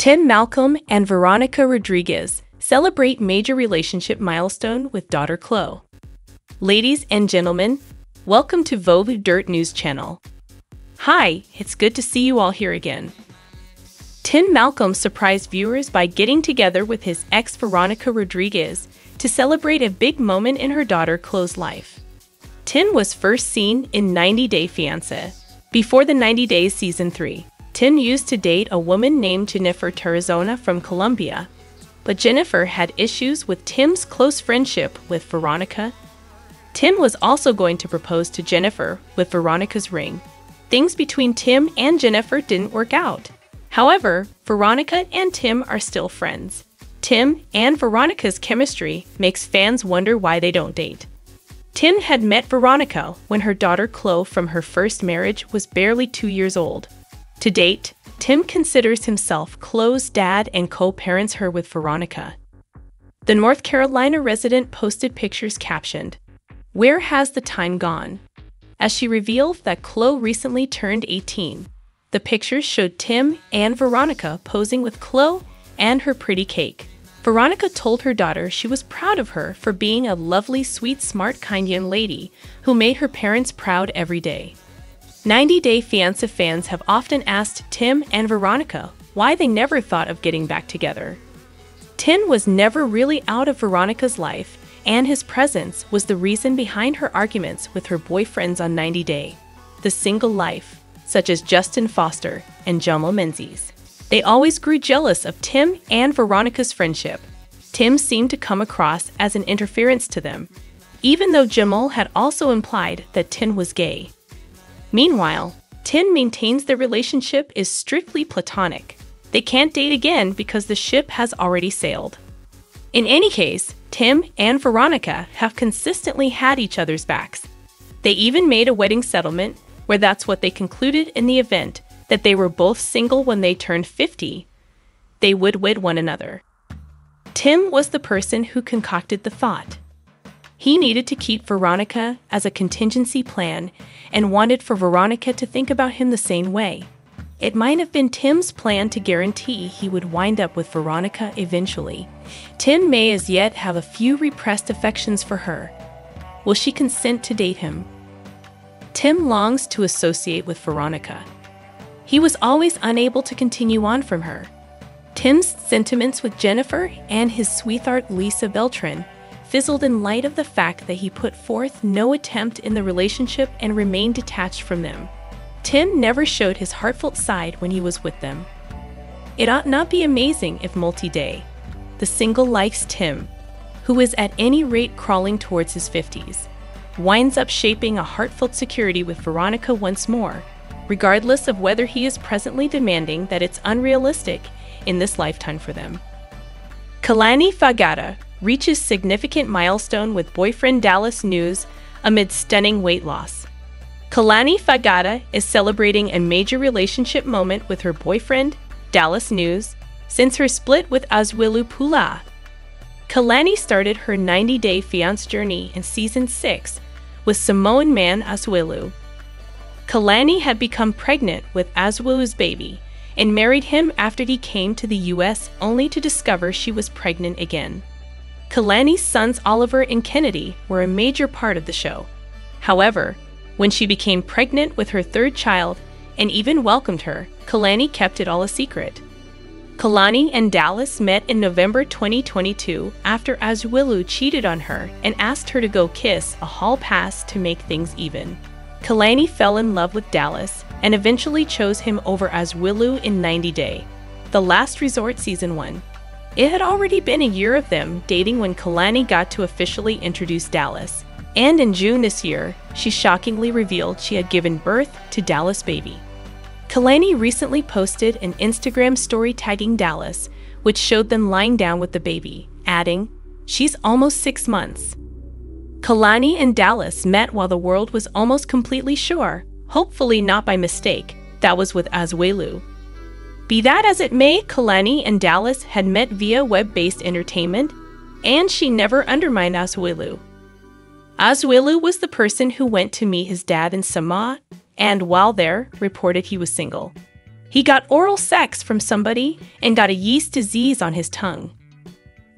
Tim Malcolm and Veronica Rodriguez celebrate major relationship milestone with daughter Chloe. Ladies and gentlemen, welcome to Vogue Dirt News channel. Hi, it's good to see you all here again. Tim Malcolm surprised viewers by getting together with his ex Veronica Rodriguez to celebrate a big moment in her daughter Chloe's life. Tim was first seen in 90 Day Fiance. Before the 90 Days Season 3, Tim used to date a woman named Jennifer Tarazona from Colombia. But Jennifer had issues with Tim's close friendship with Veronica. Tim was also going to propose to Jennifer with Veronica's ring. Things between Tim and Jennifer didn't work out. However, Veronica and Tim are still friends. Tim and Veronica's chemistry makes fans wonder why they don't date. Tim had met Veronica when her daughter Chloe from her first marriage was barely 2 years old. To date, Tim considers himself Chloe's dad and co-parents her with Veronica. The North Carolina resident posted pictures captioned, "Where has the time gone?" as she revealed that Chloe recently turned 18. The pictures showed Tim and Veronica posing with Chloe and her pretty cake. Veronica told her daughter she was proud of her for being a lovely, sweet, smart, kind young lady who made her parents proud every day. 90 Day Fiance fans have often asked Tim and Veronica why they never thought of getting back together. Tim was never really out of Veronica's life, and his presence was the reason behind her arguments with her boyfriends on 90 Day. The Single Life, such as Justin Foster and Jamal Menzies. They always grew jealous of Tim and Veronica's friendship. Tim seemed to come across as an interference to them, even though Jamal had also implied that Tim was gay. Meanwhile, Tim maintains their relationship is strictly platonic. They can't date again because the ship has already sailed. In any case, Tim and Veronica have consistently had each other's backs. They even made a wedding settlement where that's what they concluded in the event that they were both single when they turned 50. They would wed one another. Tim was the person who concocted the thought. He needed to keep Veronica as a contingency plan and wanted for Veronica to think about him the same way. It might have been Tim's plan to guarantee he would wind up with Veronica eventually. Tim may as yet have a few repressed affections for her. Will she consent to date him? Tim longs to associate with Veronica. He was always unable to continue on from her. Tim's sentiments with Jennifer and his sweetheart Lisa Beltran fizzled in light of the fact that he put forth no attempt in the relationship and remained detached from them. Tim never showed his heartfelt side when he was with them. It ought not be amazing if multi-day, the single life's Tim, who is at any rate crawling towards his 50s, winds up shaping a heartfelt security with Veronica once more, regardless of whether he is presently demanding that it's unrealistic in this lifetime for them. Kalani Fagata reaches significant milestone with boyfriend Dallas news amid stunning weight loss. Kalani Fagata is celebrating a major relationship moment with her boyfriend, Dallas News, since her split with Azwilu Pula. Kalani started her 90 Day Fiance journey in Season 6 with Samoan man Azwilu. Kalani had become pregnant with Azwilu's baby and married him after he came to the US only to discover she was pregnant again. Kalani's sons Oliver and Kennedy were a major part of the show. However, when she became pregnant with her third child and even welcomed her, Kalani kept it all a secret. Kalani and Dallas met in November 2022 after Azwilu cheated on her and asked her to go kiss a hall pass to make things even. Kalani fell in love with Dallas and eventually chose him over Azwilu in 90 Day, the last resort Season 1. It had already been a year of them dating when Kalani got to officially introduce Dallas, and in June this year, she shockingly revealed she had given birth to Dallas' baby. Kalani recently posted an Instagram story tagging Dallas, which showed them lying down with the baby, adding, "She's almost 6 months." Kalani and Dallas met while the world was almost completely sure, hopefully not by mistake, that was with Azwilu. Be that as it may, Kalani and Dallas had met via web-based entertainment, and she never undermined Azwilu. Azwilu was the person who went to meet his dad in Samoa, and while there, reported he was single. He got oral sex from somebody and got a yeast disease on his tongue.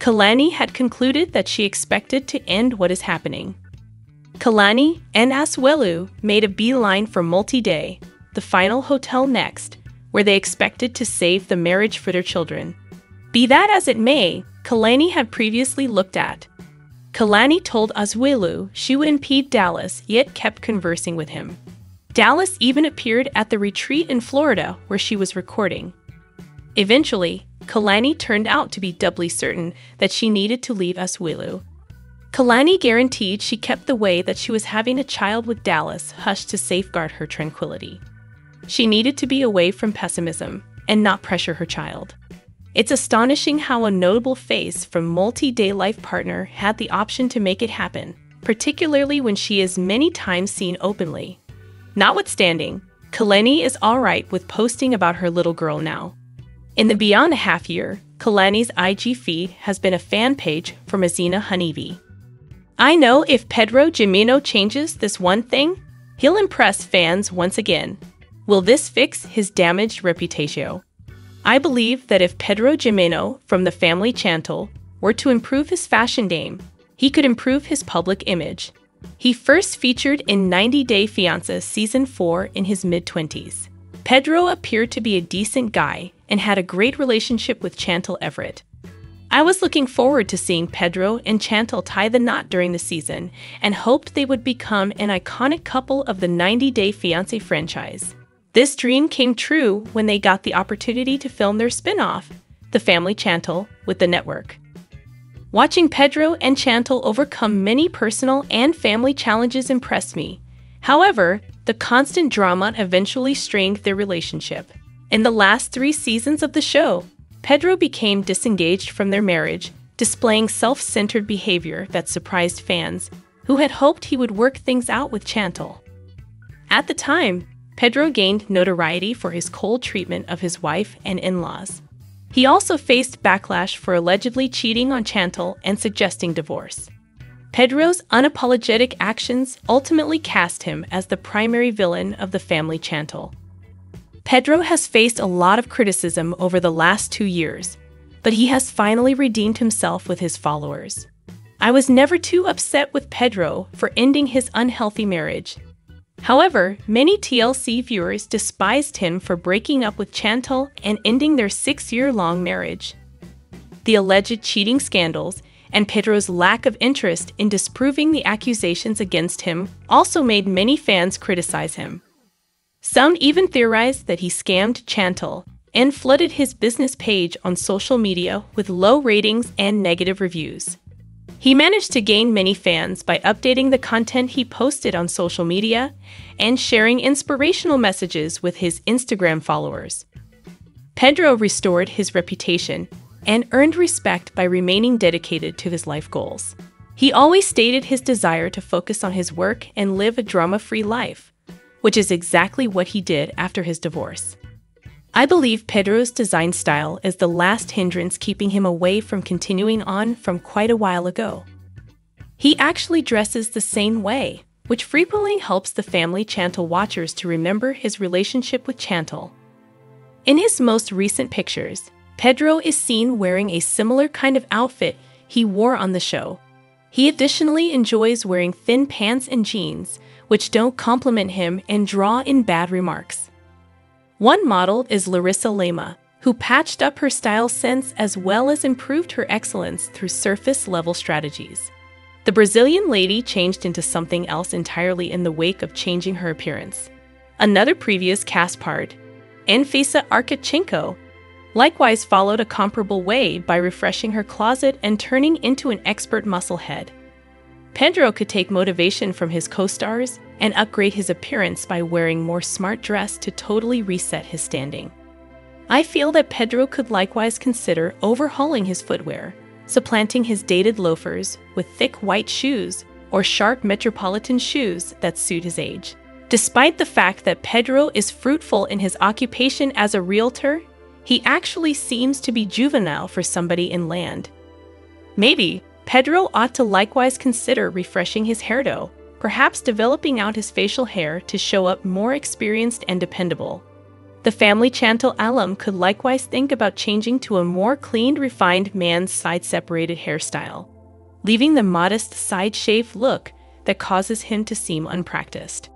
Kalani had concluded that she expected to end what is happening. Kalani and Asuelu made a beeline for Multi-Day, the final hotel next, where they expected to save the marriage for their children. Be that as it may, Kalani had previously looked at. Kalani told Asuelu she would impede Dallas, yet kept conversing with him. Dallas even appeared at the retreat in Florida where she was recording. Eventually, Kalani turned out to be doubly certain that she needed to leave Asuelu. Kalani guaranteed she kept the way that she was having a child with Dallas hushed to safeguard her tranquility. She needed to be away from pessimism and not pressure her child. It's astonishing how a notable face from Multi-Day life partner had the option to make it happen, particularly when she is many times seen openly. Notwithstanding, Kalani is alright with posting about her little girl now. In the beyond a half year, Kalani's IG feed has been a fan page for Mazina Honeybee. I know if Pedro Jimeno changes this one thing, he'll impress fans once again. Will this fix his damaged reputation? I believe that if Pedro Jimeno from the family channel were to improve his fashion game, he could improve his public image. He first featured in 90 Day Fiance Season 4 in his mid-20s. Pedro appeared to be a decent guy and had a great relationship with Chantal Everett. I was looking forward to seeing Pedro and Chantal tie the knot during the season and hoped they would become an iconic couple of the 90 Day Fiancé franchise. This dream came true when they got the opportunity to film their spin-off, The Family Chantal, with the network. Watching Pedro and Chantal overcome many personal and family challenges impressed me. However, the constant drama eventually strained their relationship. In the last 3 seasons of the show, Pedro became disengaged from their marriage, displaying self-centered behavior that surprised fans, who had hoped he would work things out with Chantal. At the time, Pedro gained notoriety for his cold treatment of his wife and in-laws. He also faced backlash for allegedly cheating on Chantal and suggesting divorce. Pedro's unapologetic actions ultimately cast him as the primary villain of the family Chantal. Pedro has faced a lot of criticism over the last 2 years, but he has finally redeemed himself with his followers. I was never too upset with Pedro for ending his unhealthy marriage. However, many TLC viewers despised him for breaking up with Chantal and ending their 6-year-long marriage. The alleged cheating scandals and Pedro's lack of interest in disproving the accusations against him also made many fans criticize him. Some even theorized that he scammed Chantal and flooded his business page on social media with low ratings and negative reviews. He managed to gain many fans by updating the content he posted on social media and sharing inspirational messages with his Instagram followers. Pedro restored his reputation and earned respect by remaining dedicated to his life goals. He always stated his desire to focus on his work and live a drama-free life, which is exactly what he did after his divorce. I believe Pedro's design style is the last hindrance keeping him away from continuing on from quite a while ago. He actually dresses the same way, which frequently helps the family Chantal watchers to remember his relationship with Chantal. In his most recent pictures, Pedro is seen wearing a similar kind of outfit he wore on the show. He additionally enjoys wearing thin pants and jeans, which don't compliment him and draw in bad remarks. One model is Larissa Lema, who patched up her style sense as well as improved her excellence through surface-level strategies. The Brazilian lady changed into something else entirely in the wake of changing her appearance. Another previous cast part, Anfisa Arkachenko, likewise followed a comparable way by refreshing her closet and turning into an expert musclehead. Pedro could take motivation from his co-stars and upgrade his appearance by wearing more smart dress to totally reset his standing. I feel that Pedro could likewise consider overhauling his footwear, supplanting his dated loafers with thick white shoes or sharp metropolitan shoes that suit his age. Despite the fact that Pedro is fruitful in his occupation as a realtor, he actually seems to be juvenile for somebody in land. Maybe Pedro ought to likewise consider refreshing his hairdo, perhaps developing out his facial hair to show up more experienced and dependable. The family Chantal alum could likewise think about changing to a more cleaned, refined man's side-separated hairstyle, leaving the modest side-shave look that causes him to seem unpracticed.